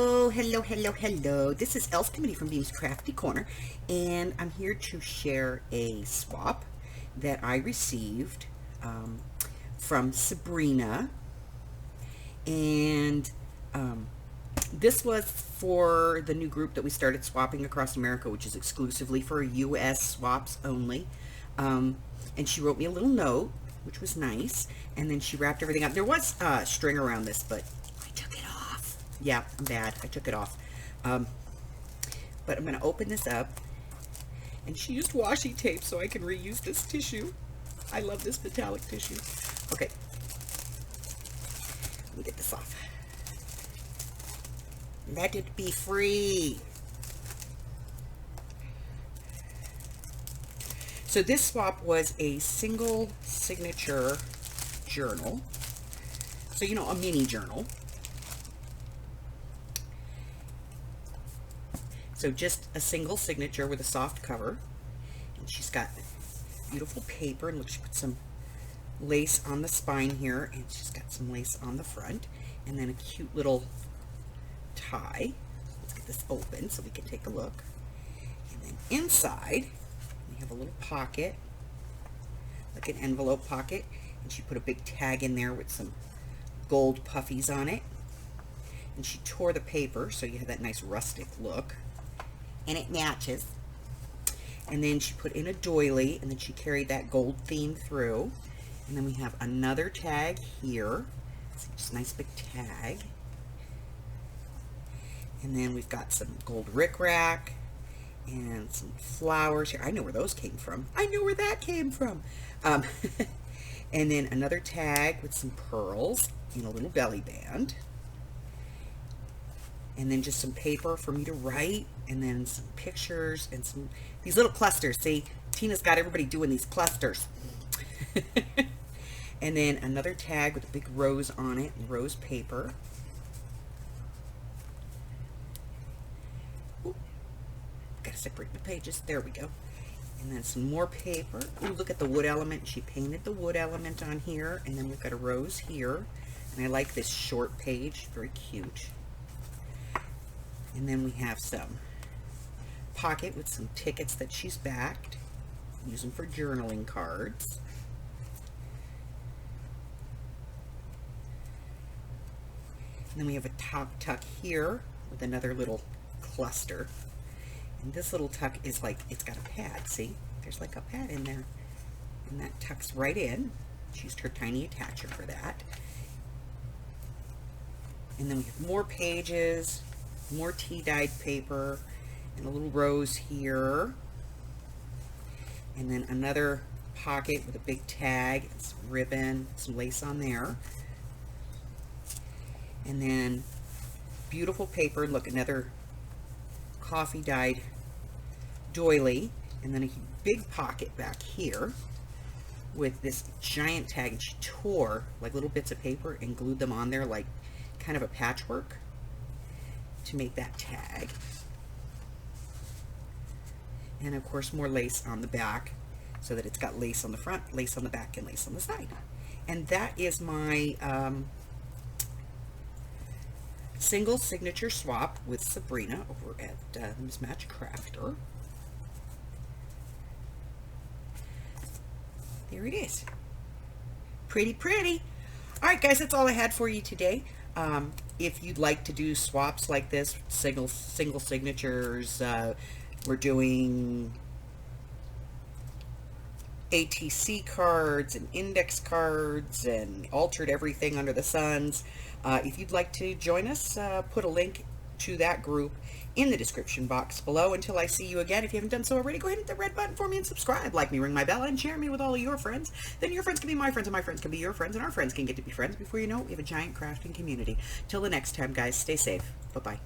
Hello. This is Else Committee from Beam's Crafty Corner, and I'm here to share a swap that I received from Sabrina. And this was for the new group that we started swapping across America, which is exclusively for US swaps only. And she wrote me a little note, which was nice, and then she wrapped everything up. There was string around this, but I took it off. Yeah, I'm bad. I took it off. But I'm going to open this up, and she used washi tape so I can reuse this tissue. I love this metallic tissue. Okay, let me get this off. Let it be free. So this swap was a single signature journal. So, you know, a mini journal. So just a single signature with a soft cover. And she's got beautiful paper. And look, she put some lace on the spine here. And she's got some lace on the front. And then a cute little tie. Let's get this open so we can take a look. And then inside, we have a little pocket, like an envelope pocket. And she put a big tag in there with some gold puffies on it. And she tore the paper so you have that nice rustic look. And it matches. And then she put in a doily, and then she carried that gold theme through. And then we have another tag here. It's just a nice big tag. And then we've got some gold rickrack and some flowers here. I know where those came from. I know where that came from. And then another tag with some pearls and a little belly band. And then just some paper for me to write, and then some pictures and some these little clusters. See, Tina's got everybody doing these clusters. And then another tag with a big rose on it, and rose paper. Ooh, gotta separate the pages. There we go. And then some more paper. Ooh, look at the wood element. She painted the wood element on here, and then we've got a rose here. And I like this short page, very cute. And then we have some pocket with some tickets that she's backed. Use them for journaling cards. And then we have a top tuck here with another little cluster. And this little tuck is like, it's got a pad, see? There's like a pad in there. And that tucks right in. She used her tiny attacher for that. And then we have more pages, more tea-dyed paper, and a little rose here. And then another pocket with a big tag, and some ribbon, some lace on there. And then beautiful paper. Look, another coffee-dyed doily. And then a big pocket back here with this giant tag. And she tore like little bits of paper and glued them on there like kind of a patchwork to make that tag. And of course more lace on the back so that it's got lace on the front, lace on the back, and lace on the side. And that is my single signature swap with Sabrina over at the Mismatched Crafter. There it is. Pretty. All right, guys, that's all I had for you today. If you'd like to do swaps like this, single signatures, we're doing ATC cards and index cards and altered everything under the suns. If you'd like to join us, put a link to that group in the description box below. Until I see you again, if you haven't done so already, go ahead and hit the red button for me and subscribe. Like me, ring my bell, and share me with all of your friends. Then your friends can be my friends, and my friends can be your friends, and our friends can get to be friends. Before you know it, we have a giant crafting community. Till the next time, guys, stay safe. Bye-bye.